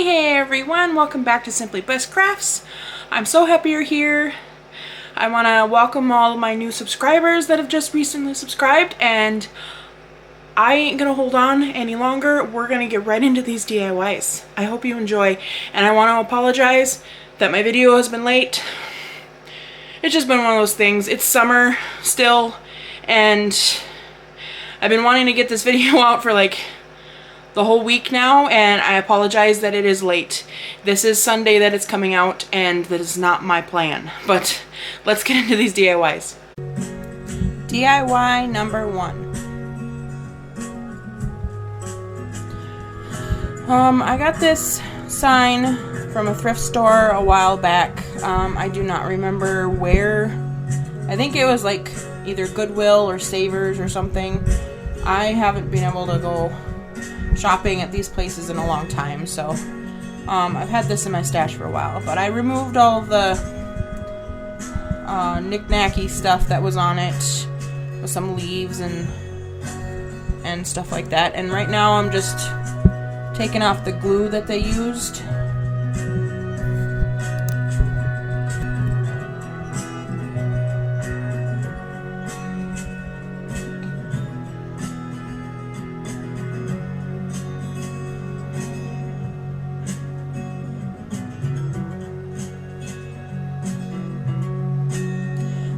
Hey everyone, welcome back to Simply Bliss Crafts. I'm so happy you're here. I want to welcome all my new subscribers that have just recently subscribed, and I ain't gonna hold on any longer. We're gonna get right into these DIYs. I hope you enjoy, and I want to apologize that my video has been late. It's just been one of those things. It's summer still, and I've been wanting to get this video out for like the whole week now, and I apologize that it is late. This is Sunday that it's coming out, and that is not my plan. But let's get into these DIYs. DIY number 1. I got this sign from a thrift store a while back. I do not remember where. I think it was like either Goodwill or Savers or something. I haven't been able to go shopping at these places in a long time, so I've had this in my stash for a while, but I removed all of the knick-knacky stuff that was on it with some leaves and stuff like that, and right now I'm just taking off the glue that they used.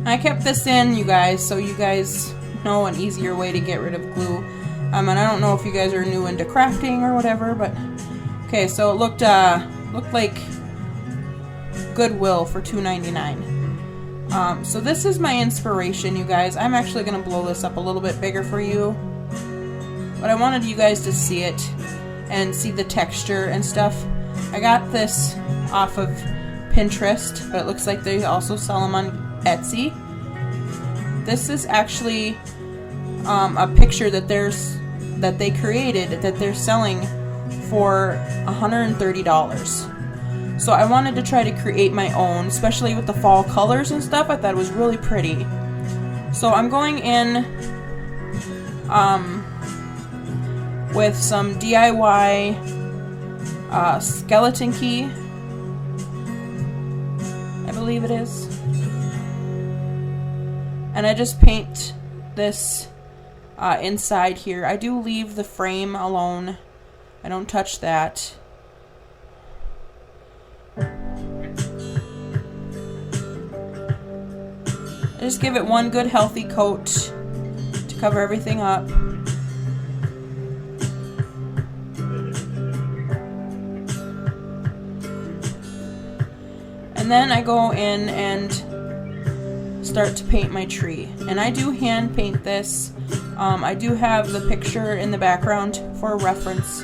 I kept this in, you guys, so you guys know an easier way to get rid of glue. And I don't know if you guys are new into crafting or whatever, but okay, so it looked like Goodwill for $2.99. So this is my inspiration, you guys. I'm actually gonna blow this up a little bit bigger for you, but I wanted you guys to see it and see the texture and stuff. I got this off of Pinterest, but it looks like they also sell them on Etsy. This is actually a picture that they created that they're selling for $130. So I wanted to try to create my own, especially with the fall colors and stuff. I thought it was really pretty. So I'm going in with some DIY skeleton key, I believe it is. And I just paint this inside here. I do leave the frame alone. I don't touch that. I just give it one good healthy coat to cover everything up. And then I go in and start to paint my tree, and I do hand paint this. I do have the picture in the background for reference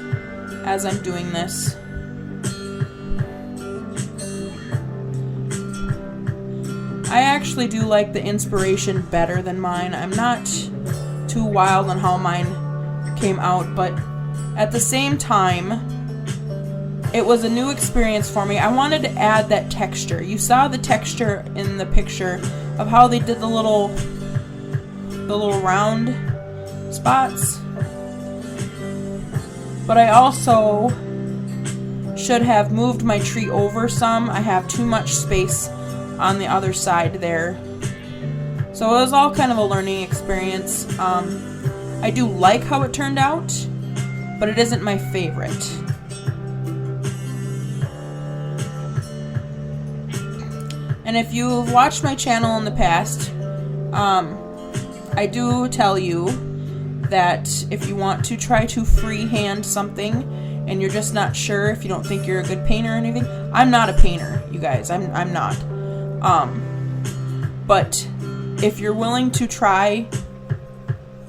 as I'm doing this. I actually do like the inspiration better than mine. I'm not too wild on how mine came out, but at the same time, it was a new experience for me. I wanted to add that texture. You saw the texture in the picture of how they did the little round spots. But I also should have moved my tree over some. I have too much space on the other side there. So it was all kind of a learning experience. I do like how it turned out, but it isn't my favorite. And if you've watched my channel in the past, I do tell you that if you want to try to freehand something and you're just not sure, if you don't think you're a good painter or anything, I'm not a painter, you guys. I'm not. But if you're willing to try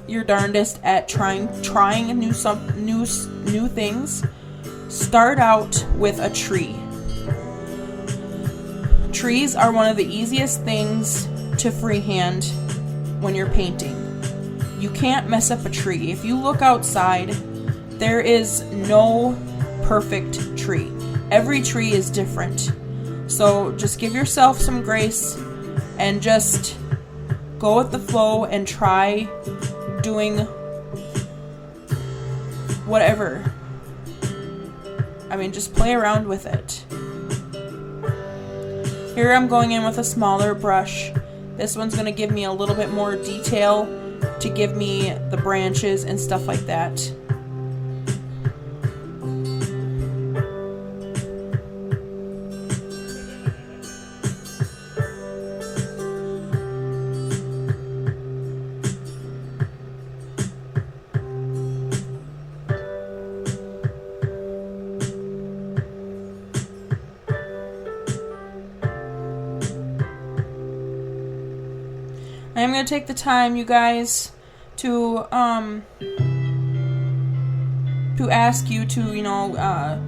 your darndest at trying new things, start out with a tree. Trees are one of the easiest things to freehand when you're painting. You can't mess up a tree. If you look outside, there is no perfect tree. Every tree is different. So just give yourself some grace and just go with the flow and try doing whatever. I mean, just play around with it. Here I'm going in with a smaller brush. This one's going to give me a little bit more detail to give me the branches and stuff like that. I'm going to take the time, you guys, to ask you to, you know,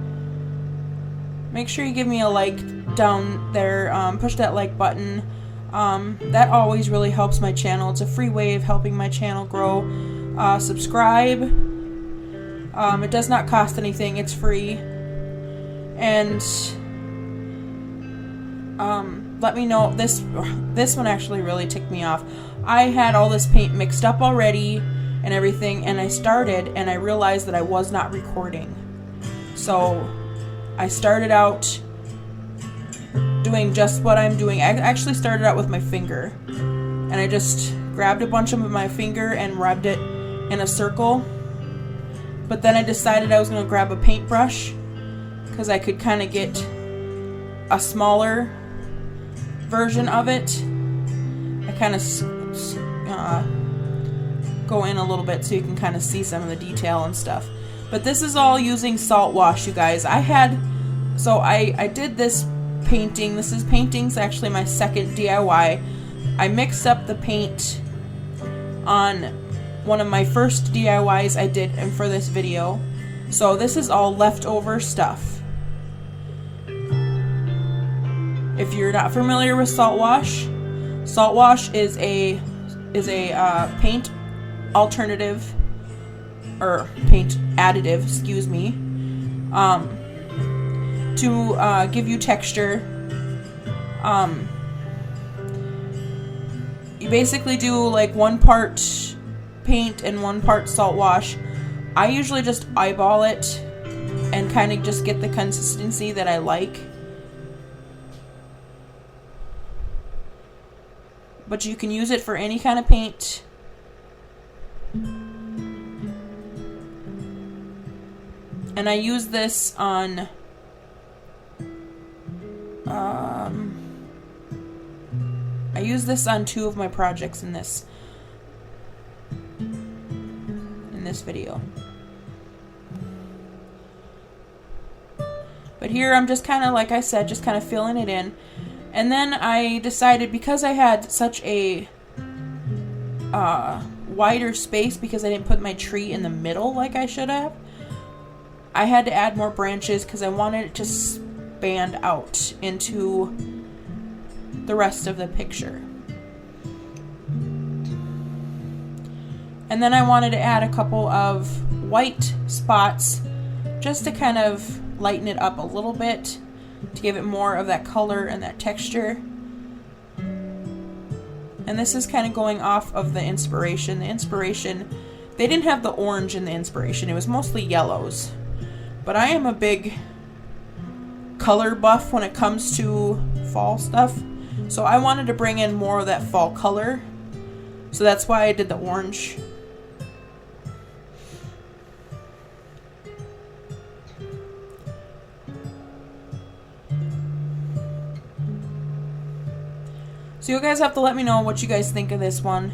make sure you give me a like down there, push that like button. That always really helps my channel. It's a free way of helping my channel grow. Subscribe. It does not cost anything. It's free. And let me know. This one actually really ticked me off. I had all this paint mixed up already and everything, and I started and I realized that I was not recording. So I started out doing just what I'm doing. I actually started out with my finger, and I just grabbed a bunch of my finger and rubbed it in a circle. But then I decided I was going to grab a paintbrush because I could kind of get a smaller version of it. I kind of go in a little bit so you can kind of see some of the detail and stuff. But this is all using salt wash, you guys. I did this painting. This is painting's actually my second DIY. I mixed up the paint on one of my first DIYs I did for this video. So this is all leftover stuff. If you're not familiar with salt wash is a paint alternative, or paint additive, excuse me, to give you texture. You basically do like 1 part paint and 1 part salt wash. I usually just eyeball it and kind of just get the consistency that I like. But you can use it for any kind of paint. And I use this on I use this on 2 of my projects in this video. But here I'm just kind of, like I said, just kind of filling it in. And then I decided, because I had such a wider space because I didn't put my tree in the middle like I should have, I had to add more branches because I wanted it to span out into the rest of the picture. And then I wanted to add a couple of white spots just to kind of lighten it up a little bit, to give it more of that color and that texture. And this is kind of going off of the inspiration. The inspiration, they didn't have the orange in the inspiration. It was mostly yellows. But I am a big color buff when it comes to fall stuff. So I wanted to bring in more of that fall color. So that's why I did the orange. So you guys have to let me know what you guys think of this one.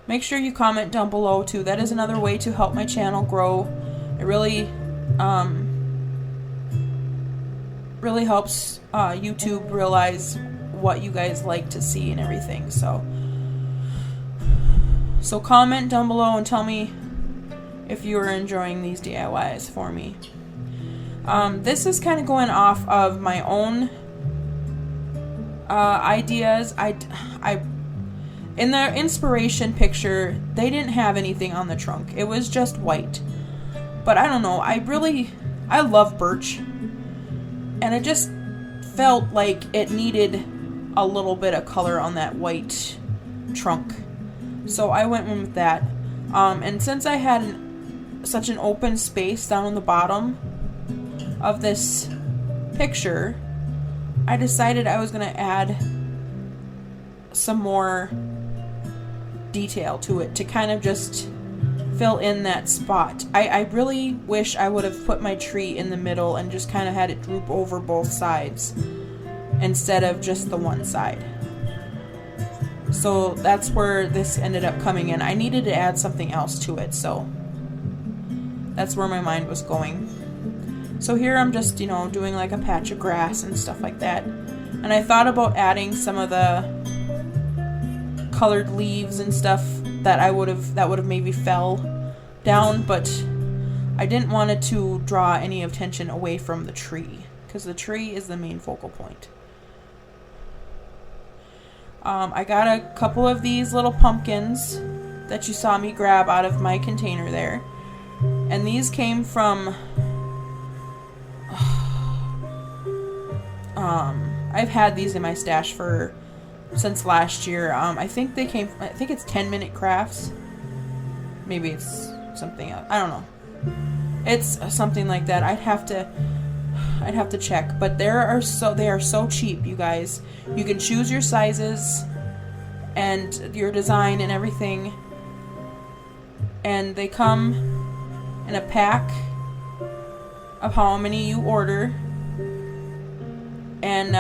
Make sure you comment down below too. That is another way to help my channel grow. It really really helps YouTube realize what you guys like to see and everything. So comment down below and tell me if you are enjoying these DIYs for me. This is kind of going off of my own ideas. In the inspiration picture, they didn't have anything on the trunk. It was just white. But I don't know, I love birch. And it just felt like it needed a little bit of color on that white trunk. So I went in with that. And since I had such an open space down on the bottom of this picture, I decided I was going to add some more detail to it to kind of just fill in that spot. I really wish I would have put my tree in the middle and just kind of had it droop over both sides instead of just the one side. So that's where this ended up coming in. I needed to add something else to it, so that's where my mind was going. So here I'm just, doing like a patch of grass and stuff like that. And I thought about adding some of the colored leaves and stuff that would have maybe fell down, but I didn't want it to draw any attention away from the tree, because the tree is the main focal point. I got a couple of these little pumpkins that you saw me grab out of my container there. And these came from... I've had these in my stash since last year. I think it's 10 Minute Crafts. Maybe it's something else. I don't know. It's something like that. I'd have to check, but they are so cheap, you guys. You can choose your sizes and your design and everything, and they come in a pack of how many you order. And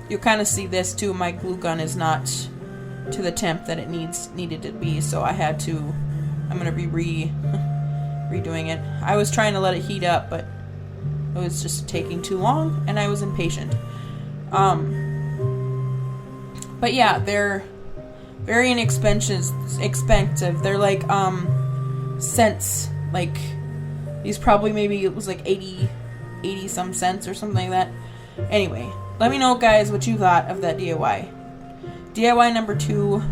you'll kind of see this too. My glue gun is not to the temp that it needed to be, so I'm gonna be redoing it. I was trying to let it heat up, but it was just taking too long, and I was impatient. But yeah, they're very inexpensive. They're like cents. Like these probably maybe it was like 80 some cents or something like that. Anyway, let me know, guys, what you thought of that DIY. DIY number 2.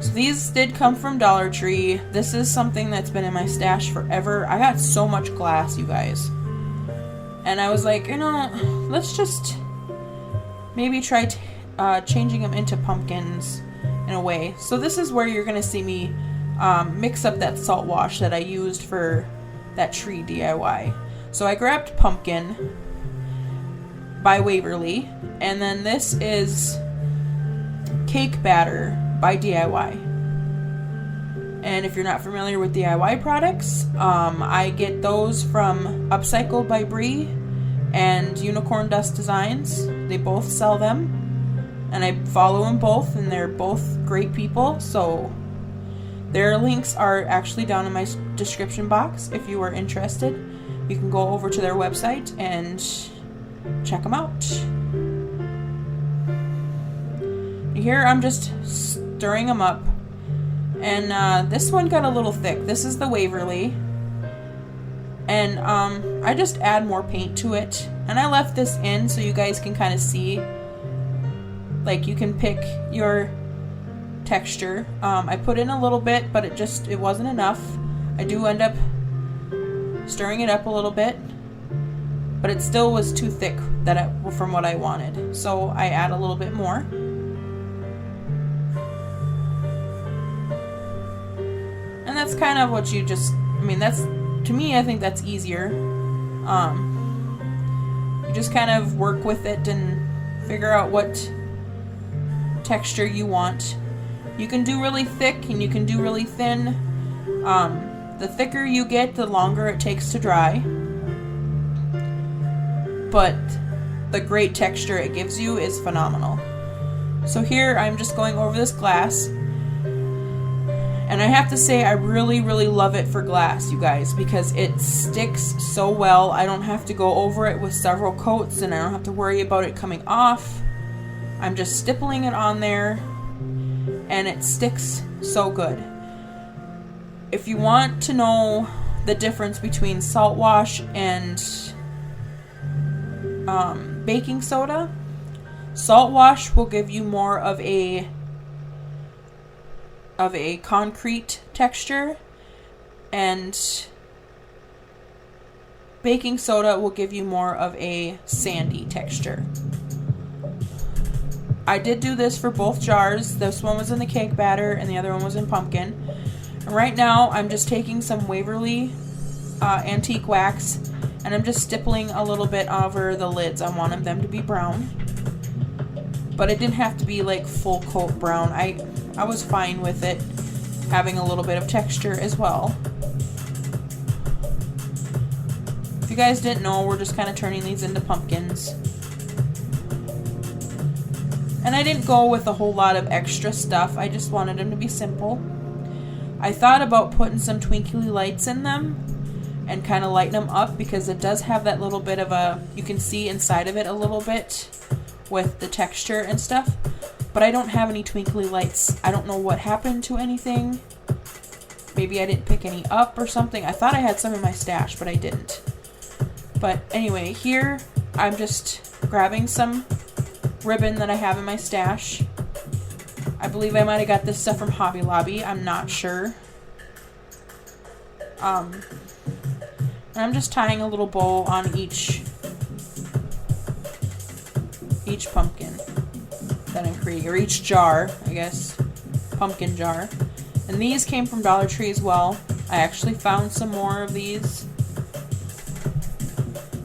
So these did come from Dollar Tree. This is something that's been in my stash forever. I got so much glass, you guys. And I was like, let's just maybe try changing them into pumpkins in a way. So this is where you're going to see me mix up that salt wash that I used for that tree DIY. So I grabbed Pumpkin by Waverly, and then this is Cake Batter by DIY. And if you're not familiar with DIY products, I get those from Upcycle by Bree and Unicorn Dust Designs. They both sell them, and I follow them both, and they're both great people. So their links are actually down in my description box. If you are interested, you can go over to their website and check them out. Here I'm just stirring them up, and this one got a little thick. This is the Waverly, and I just add more paint to it, and I left this in so you guys can kind of see, like, you can pick your texture. I put in a little bit, but it wasn't enough. I do end up stirring it up a little bit, but it still was too thick from what I wanted, so I add a little bit more. And that's kind of what to me, I think that's easier. You just kind of work with it and figure out what texture you want. You can do really thick and you can do really thin. The thicker you get, the longer it takes to dry. But the great texture it gives you is phenomenal. So here I'm just going over this glass. And I have to say, I really, really love it for glass, you guys, because it sticks so well. I don't have to go over it with several coats, and I don't have to worry about it coming off. I'm just stippling it on there, and it sticks so good. If you want to know the difference between salt wash and baking soda, salt wash will give you more of a concrete texture, and baking soda will give you more of a sandy texture. I did do this for both jars. This one was in the cake batter and the other one was in pumpkin. And right now I'm just taking some Waverly antique wax and I'm just stippling a little bit over the lids. I wanted them to be brown, but it didn't have to be like full coat brown. I was fine with it having a little bit of texture as well. If you guys didn't know, we're just kind of turning these into pumpkins. And I didn't go with a whole lot of extra stuff. I just wanted them to be simple. I thought about putting some twinkly lights in them and kind of lighten them up because it does have that little bit of a, you can see inside of it a little bit with the texture and stuff. But I don't have any twinkly lights. I don't know what happened to anything. Maybe I didn't pick any up or something. I thought I had some in my stash, but I didn't. But anyway, here I'm just grabbing some ribbon that I have in my stash. I believe I might have got this stuff from Hobby Lobby. I'm not sure. And I'm just tying a little bow on each pumpkin that I'm creating, or each jar, I guess, pumpkin jar. And these came from Dollar Tree as well. I actually found some more of these.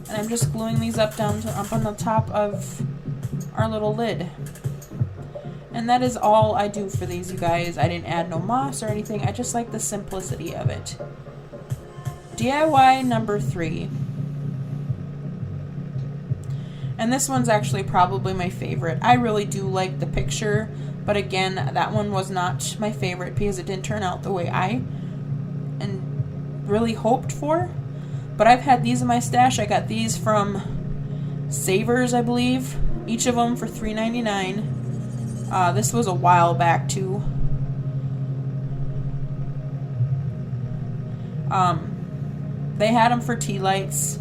And I'm just gluing these up on the top of our little lid. And that is all I do for these, you guys. I didn't add no moss or anything. I just like the simplicity of it. DIY number 3. And this one's actually probably my favorite. I really do like the picture, but again, that one was not my favorite because it didn't turn out the way I really hoped for. But I've had these in my stash. I got these from Savers, I believe. Each of them for $3.99. This was a while back too. They had them for tea lights.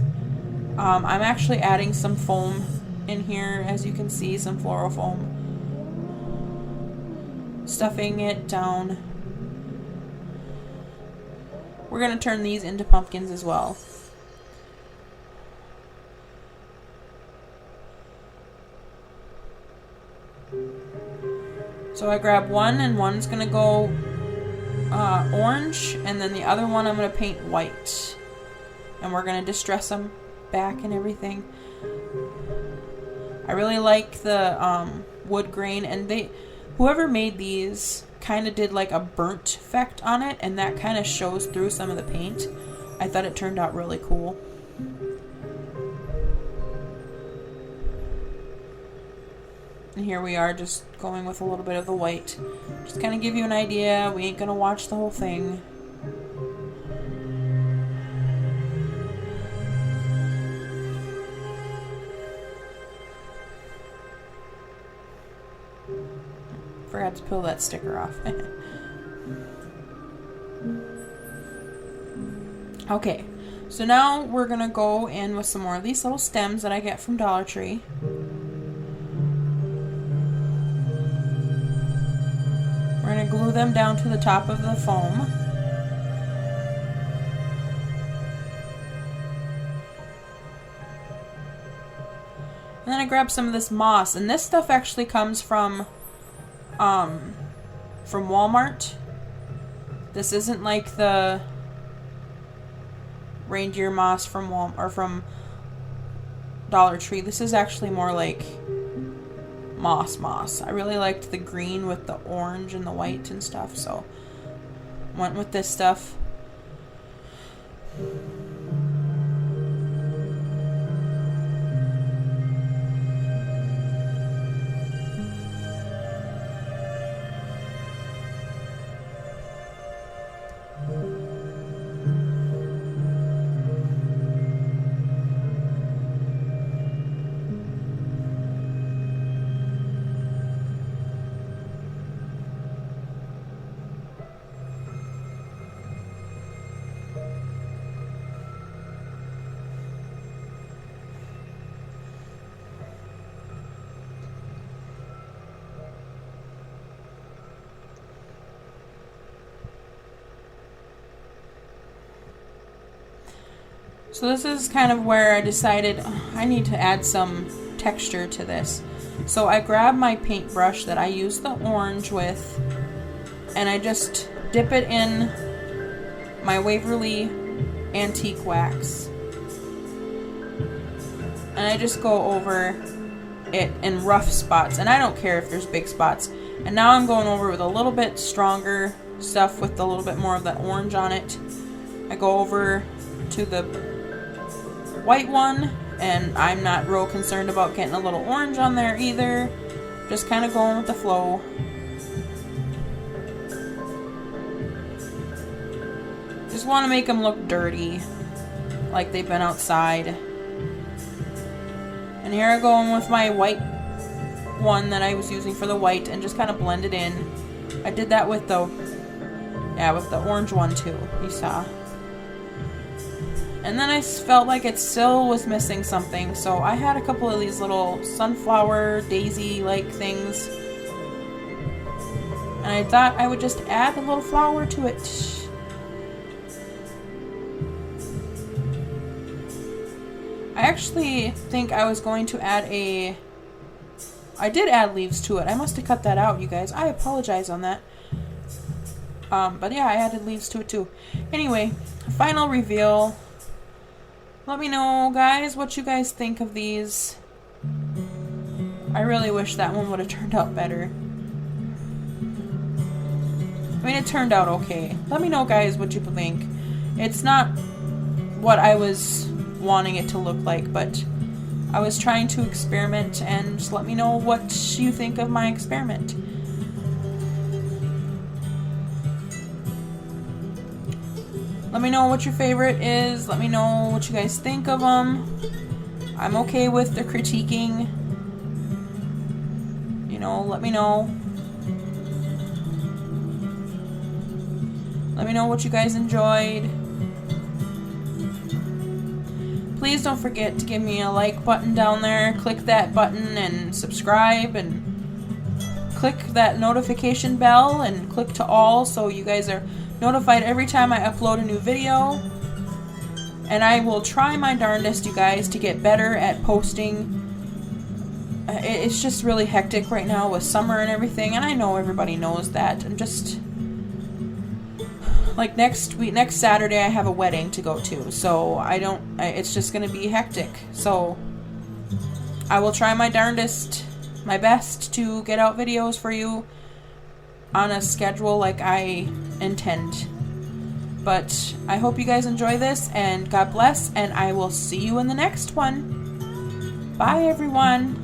I'm actually adding some foam in here, as you can see, some floral foam. Stuffing it down. We're going to turn these into pumpkins as well. So I grab one, and one's going to go orange, and then the other one I'm going to paint white. And we're going to distress them back and everything. I really like the wood grain, and whoever made these kind of did like a burnt effect on it, and that kind of shows through some of the paint. I thought it turned out really cool. And here we are, just going with a little bit of the white. Just kind of give you an idea. We ain't gonna watch the whole thing. Forgot to peel that sticker off. Okay, so now we're gonna go in with some more of these little stems that I get from Dollar Tree. We're going to glue them down to the top of the foam. And then I grab some of this moss. And this stuff actually comes from Walmart. This isn't like the reindeer moss from Walmart or from Dollar Tree. This is actually more like moss. I really liked the green with the orange and the white and stuff, so went with this stuff. So this is kind of where I decided I need to add some texture to this. So I grab my paintbrush that I use the orange with, and I just dip it in my Waverly Antique Wax. And I just go over it in rough spots, and I don't care if there's big spots. And now I'm going over with a little bit stronger stuff with a little bit more of that orange on it. I go over to the white one, and I'm not real concerned about getting a little orange on there either. Just kind of going with the flow. Just want to make them look dirty, like they've been outside. And here I go in with my white one that I was using for the white, and just kind of blend it in. I did that with the orange one too, you saw. And then I felt like it still was missing something, so I had a couple of these little sunflower daisy-like things. And I thought I would just add a little flower to it. I actually think I was going to add I did add leaves to it. I must have cut that out, you guys. I apologize on that. But yeah, I added leaves to it too. Anyway, final reveal. Let me know, guys, what you guys think of these. I really wish that one would have turned out better. I mean, it turned out okay. Let me know, guys, what you think. It's not what I was wanting it to look like, but I was trying to experiment, and just let me know what you think of my experiment. Let me know what your favorite is. Let me know what you guys think of them. I'm okay with the critiquing. You know, let me know. Let me know what you guys enjoyed. Please don't forget to give me a like button down there. Click that button and subscribe, and click that notification bell and click to all so you guys are notified every time I upload a new video. And I will try my darndest, you guys, to get better at posting. It's just really hectic right now with summer and everything, and I know everybody knows that. I'm just... like next Saturday I have a wedding to go to, so it's just gonna be hectic. So I will try my darndest, my best to get out videos for you on a schedule like I intend. But I hope you guys enjoy this, and God bless, and I will see you in the next one. Bye, everyone.